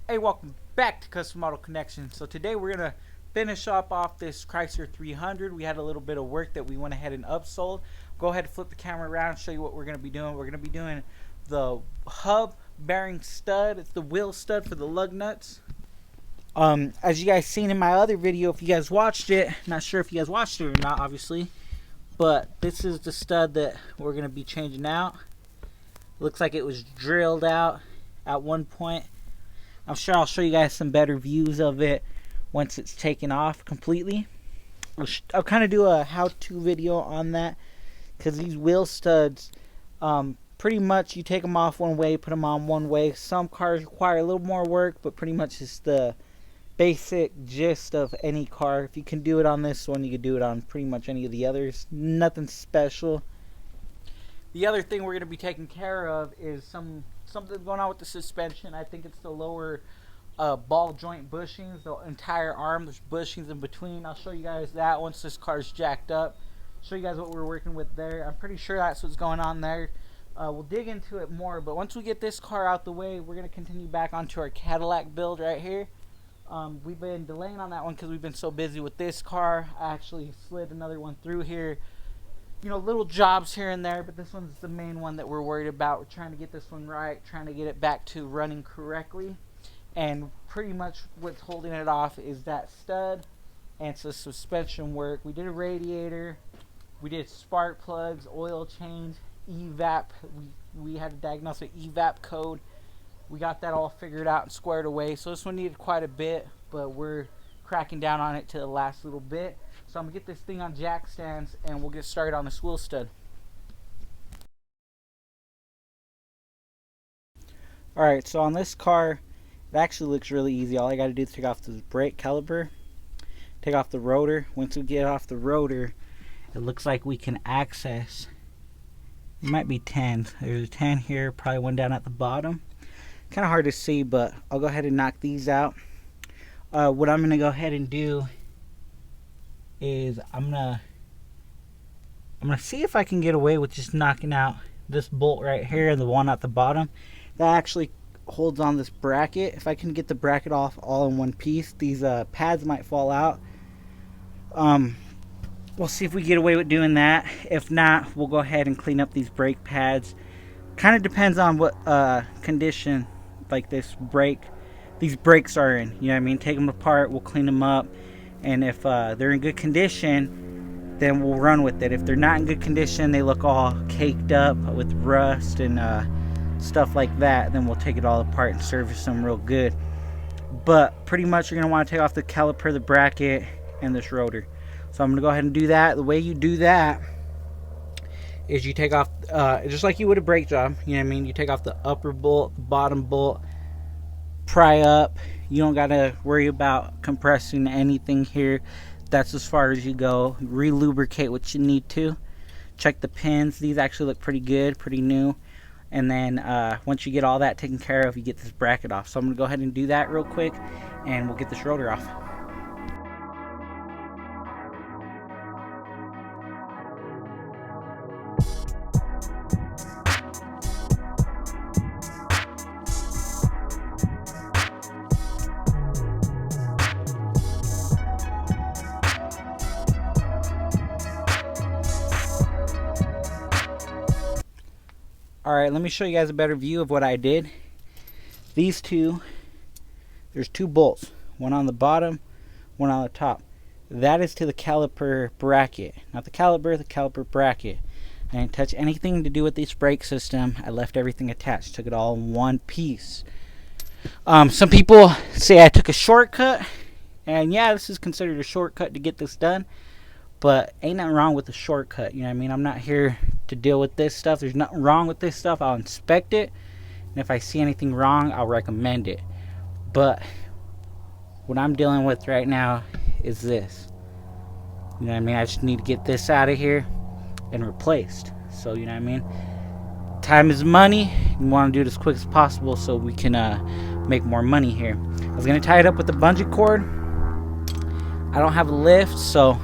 Hey, welcome back to Custom Model Connection. So today we're gonna finish off this Chrysler 300. We had a little bit of work that we went ahead and upsold. Go ahead and flip the camera around and show you what we're gonna be doing. We're gonna be doing the hub bearing stud. It's the wheel stud for the lug nuts. As you guys seen in my other video, if you guys watched it, not sure if you guys watched it or not, obviously, but this is the stud that we're gonna be changing out. Looks like it was drilled out at one point. I'm sure I'll show you guys some better views of it once it's taken off completely. I'll kind of do a how-to video on that, because these wheel studs, pretty much you take them off one way, put them on one way. Some cars require a little more work, but pretty much it's the basic gist of any car. If you can do it on this one, you can do it on pretty much any of the others. Nothing special. The other thing we're going to be taking care of is something going on with the suspension. I think it's the lower ball joint bushings, the entire arm. There's bushings in between. I'll show you guys that once this car's jacked up. Show you guys what we're working with there. I'm pretty sure that's what's going on there. We'll dig into it more, but once we get this car out the way, we're going to continue back onto our Cadillac build right here. We've been delaying on that one because we've been so busy with this car. I actually slid another one through here. You know, little jobs here and there, but this one's the main one that we're worried about. We're trying to get this one right, trying to get it back to running correctly, and pretty much what's holding it off is that stud and some suspension work. We did a radiator, we did spark plugs, oil change, evap. We had to diagnose an evap code. We got that all figured out and squared away. So this one needed quite a bit, but we're cracking down on it to the last little bit. So I'm going to get this thing on jack stands and we'll get started on this wheel stud. Alright, so on this car, it actually looks really easy. All I got to do is take off this brake caliper, take off the rotor. Once we get off the rotor, it looks like we can access, it might be 10. There's a 10 here, probably one down at the bottom. Kind of hard to see, but I'll go ahead and knock these out. What I'm going to go ahead and do is I'm gonna see if I can get away with just knocking out this bolt right here and the one at the bottom. That actually holds on this bracket. If I can get the bracket off all in one piece, these pads might fall out. We'll see if we get away with doing that. If not, we'll go ahead and clean up these brake pads. Kind of depends on what condition like these brakes are in. You know what I mean? Take them apart, we'll clean them up. And if they're in good condition, then we'll run with it. If they're not in good condition, they look all caked up with rust and stuff like that, then we'll take it all apart and service them real good. But pretty much you're going to want to take off the caliper, the bracket, and this rotor. So I'm going to go ahead and do that. The way you do that is you take off, just like you would a brake job, you know what I mean? You take off the upper bolt, the bottom bolt, pry up. You don't got to worry about compressing anything here. That's as far as you go. Re-lubricate what you need to. Check the pins. These actually look pretty good, pretty new. And then once you get all that taken care of, you get this bracket off. So I'm going to go ahead and do that real quick, and we'll get this rotor off. Alright, let me show you guys a better view of what I did. These two, there's two bolts. One on the bottom, one on the top. That is to the caliper bracket. Not the caliper bracket. I didn't touch anything to do with this brake system. I left everything attached. Took it all in one piece. Some people say I took a shortcut. And yeah, this is considered a shortcut to get this done. But ain't nothing wrong with the shortcut, you know what I mean? I'm not here to deal with this stuff. There's nothing wrong with this stuff. I'll inspect it, and if I see anything wrong, I'll recommend it. But what I'm dealing with right now is this. You know what I mean? I just need to get this out of here and replaced. So, you know what I mean? Time is money. You want to do it as quick as possible so we can make more money here. I was going to tie it up with a bungee cord. I don't have a lift, so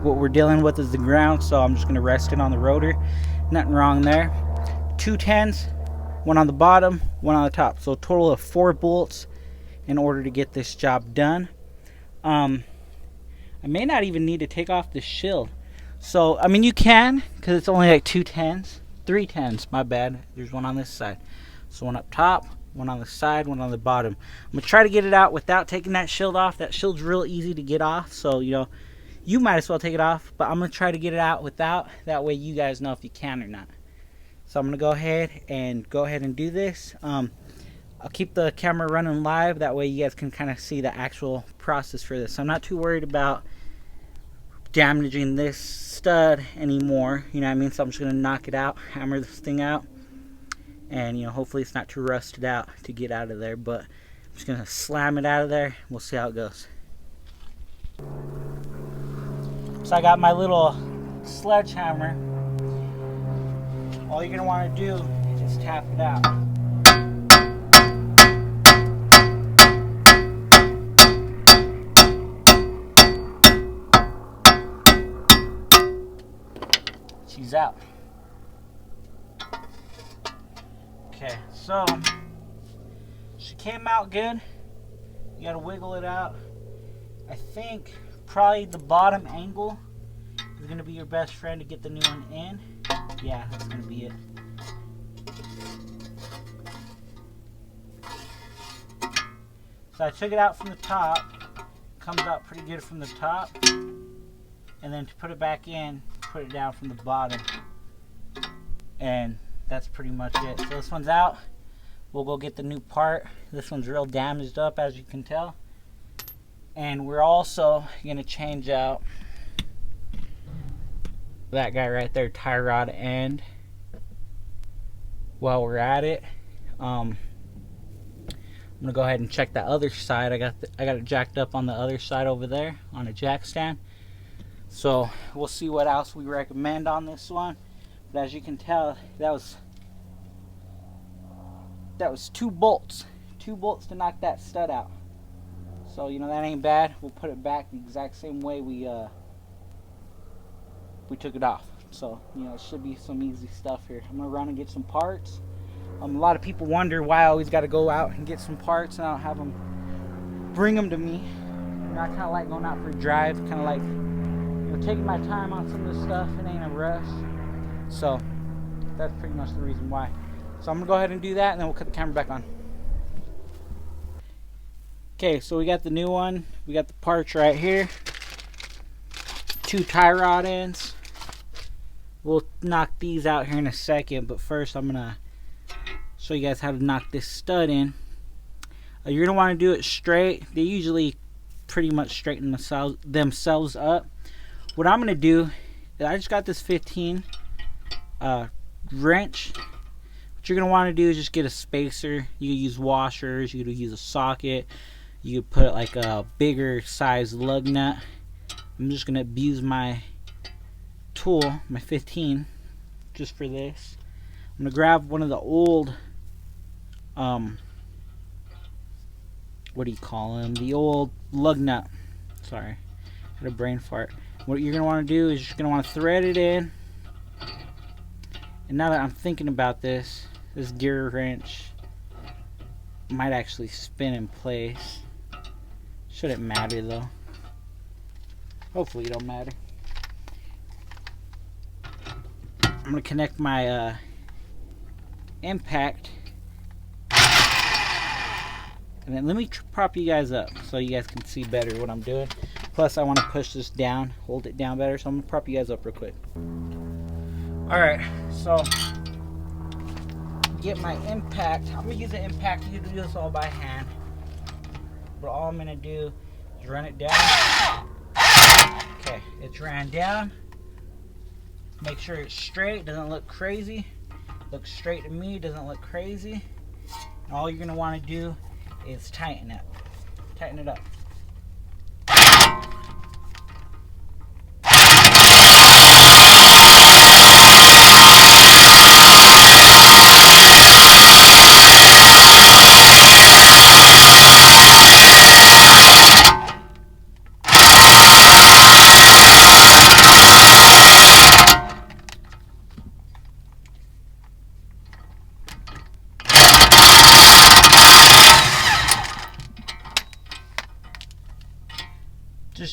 what we're dealing with is the ground, so I'm just going to rest it on the rotor. Nothing wrong there. 2 10s, one on the bottom, one on the top. So a total of 4 bolts in order to get this job done. I may not even need to take off the shield. So, I mean, you can, because it's only like 3 10s, my bad. There's one on this side. So one up top, one on the side, one on the bottom. I'm going to try to get it out without taking that shield off. That shield's real easy to get off, so, you know, you might as well take it off. But I'm going to try to get it out without. That way you guys know if you can or not. So I'm going to go ahead and do this. I'll keep the camera running live. That way you guys can kind of see the actual process for this. I'm not too worried about damaging this stud anymore, you know what I mean? So I'm just going to knock it out, hammer this thing out, and, you know, hopefully it's not too rusted out to get out of there. But I'm just going to slam it out of there. We'll see how it goes. So I got my little sledgehammer. All you're going to want to do is just tap it out. She's out. Okay, so she came out good. You gotta wiggle it out. I think probably the bottom angle is gonna be your best friend to get the new one in. Yeah, that's gonna be it. So I took it out from the top. Comes out pretty good from the top. And then to put it back in, put it down from the bottom, and that's pretty much it. So this one's out. We'll go get the new part. This one's real damaged up, as you can tell, and we're also gonna change out that guy right there, tie rod end. While we're at it, I'm gonna go ahead and check the other side. I got it jacked up on the other side over there on a jack stand. So we'll see what else we recommend on this one. But as you can tell, that was 2 bolts. 2 bolts to knock that stud out. So, you know, that ain't bad. We'll put it back the exact same way we took it off. So, you know, it should be some easy stuff here. I'm gonna run and get some parts. A lot of people wonder why I always got to go out and get some parts and I don't have them bring them to me. You know, I kind of like going out for a drive, kind of like, you know, taking my time on some of this stuff. It ain't a rush. So that's pretty much the reason why. So I'm gonna go ahead and do that, and then we'll cut the camera back on. Okay, so we got the new one. We got the parts right here. 2 tie rod ends. We'll knock these out here in a second, but first I'm gonna show you guys how to knock this stud in. You're gonna want to do it straight. They usually pretty much straighten themselves up. What I'm gonna do is, I just got this 15 wrench. What you're gonna want to do is just get a spacer. You can use washers. You can use a socket. You could put like a bigger size lug nut. I'm just gonna abuse my tool, my 15, just for this. I'm gonna grab one of the old, what do you call them? The old lug nut. Sorry, had a brain fart. What you're gonna want to do is you're gonna want to thread it in. And now that I'm thinking about this, this gear wrench might actually spin in place. Shouldn't matter though. Hopefully it don't matter. I'm gonna connect my impact, and then let me prop you guys up so you guys can see better what I'm doing. Plus I want to push this down, hold it down better, so I'm gonna prop you guys up real quick. Alright, so get my impact. I'm gonna use the impact. You can do this all by hand, but all I'm gonna do is run it down. Okay, it's ran down. Make sure it's straight, doesn't look crazy. Looks straight to me, doesn't look crazy. And all you're gonna want to do is tighten it. Tighten it up.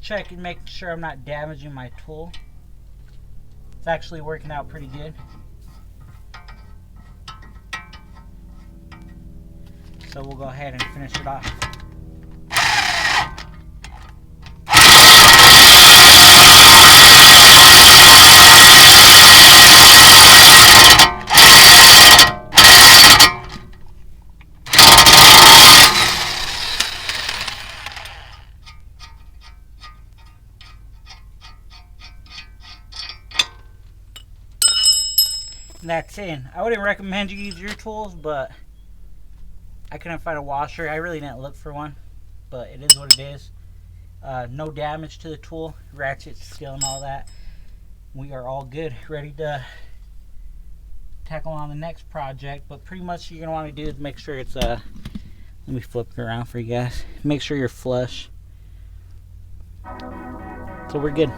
just checking, making sure I'm not damaging my tool. It's actually working out pretty good. So we'll go ahead and finish it off. And that's in. I wouldn't recommend you use your tools, but I couldn't find a washer. I really didn't look for one, but it is what it is. No damage to the tool, ratchet, skill, and all that. We are all good, ready to tackle on the next project. But pretty much you're gonna want to do is make sure it's let me flip it around for you guys. Make sure you're flush. So we're good.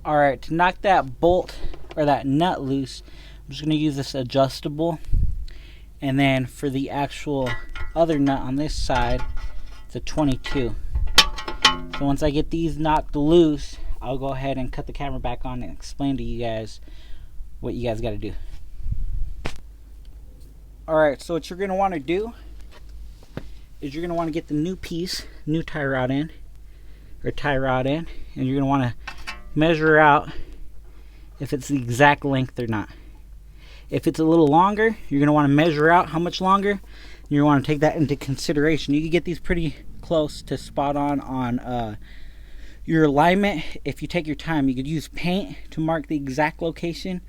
Alright, to knock that bolt or that nut loose, I'm just going to use this adjustable. And then for the actual other nut on this side, it's a 22. So once I get these knocked loose, I'll go ahead and cut the camera back on and explain to you guys what you guys got to do. Alright, so what you're going to want to do is you're going to want to get the new piece, new tie rod end, or tie rod end, and you're going to want to measure out if it's the exact length or not. If it's a little longer, you're going to want to measure out how much longer. You want to take that into consideration. You can get these pretty close to spot on your alignment if you take your time. You could use paint to mark the exact location,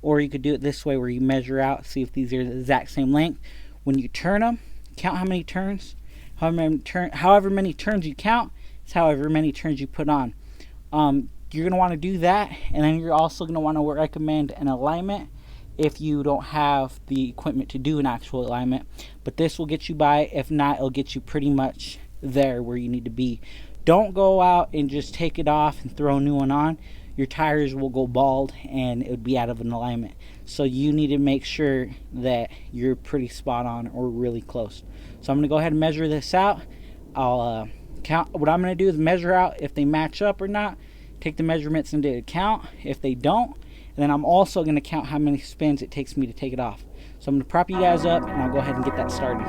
or you could do it this way where you measure out, see if these are the exact same length. When you turn them, count how many turns. However many turns you count is however many turns you put on. You're going to want to do that, and then you're also going to want to recommend an alignment if you don't have the equipment to do an actual alignment. But this will get you by. If not, it'll get you pretty much there where you need to be. Don't go out and just take it off and throw a new one on. Your tires will go bald and it would be out of an alignment. So you need to make sure that you're pretty spot on or really close. So I'm going to go ahead and measure this out. I'll count. What I'm going to do is measure out if they match up or not. Take the measurements into account if they don't, and then I'm also going to count how many spins it takes me to take it off. So I'm going to prop you guys up and I'll go ahead and get that started.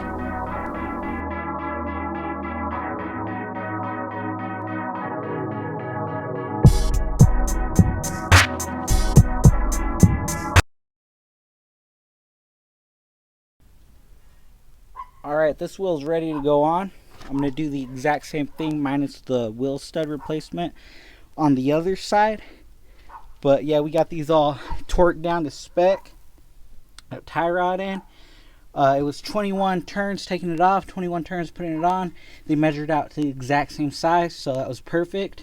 Alright, this wheel's ready to go on. I'm going to do the exact same thing minus the wheel stud replacement on the other side. But yeah, we got these all torqued down to spec. Tie rod in. It was 21 turns taking it off, 21 turns putting it on. They measured out to the exact same size, so that was perfect.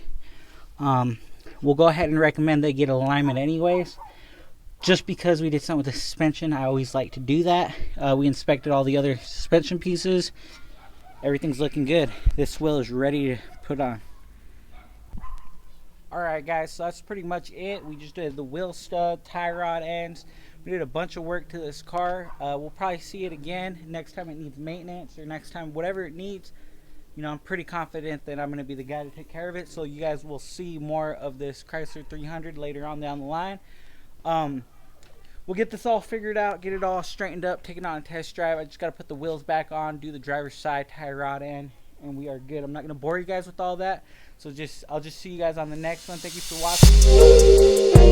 We'll go ahead and recommend they get alignment anyways. Just because we did something with the suspension, I always like to do that. We inspected all the other suspension pieces. Everything's looking good. This wheel is ready to put on. Alright guys, so that's pretty much it. We just did the wheel stud, tie rod ends. We did a bunch of work to this car. We'll probably see it again next time it needs maintenance, or next time whatever it needs. You know, I'm pretty confident that I'm going to be the guy to take care of it. So you guys will see more of this Chrysler 300 later on down the line. We'll get this all figured out, get it all straightened up, take it on a test drive. I just got to put the wheels back on, do the driver's side, tie rod end, and we are good. I'm not going to bore you guys with all that. So I'll just see you guys on the next one. Thank you for watching.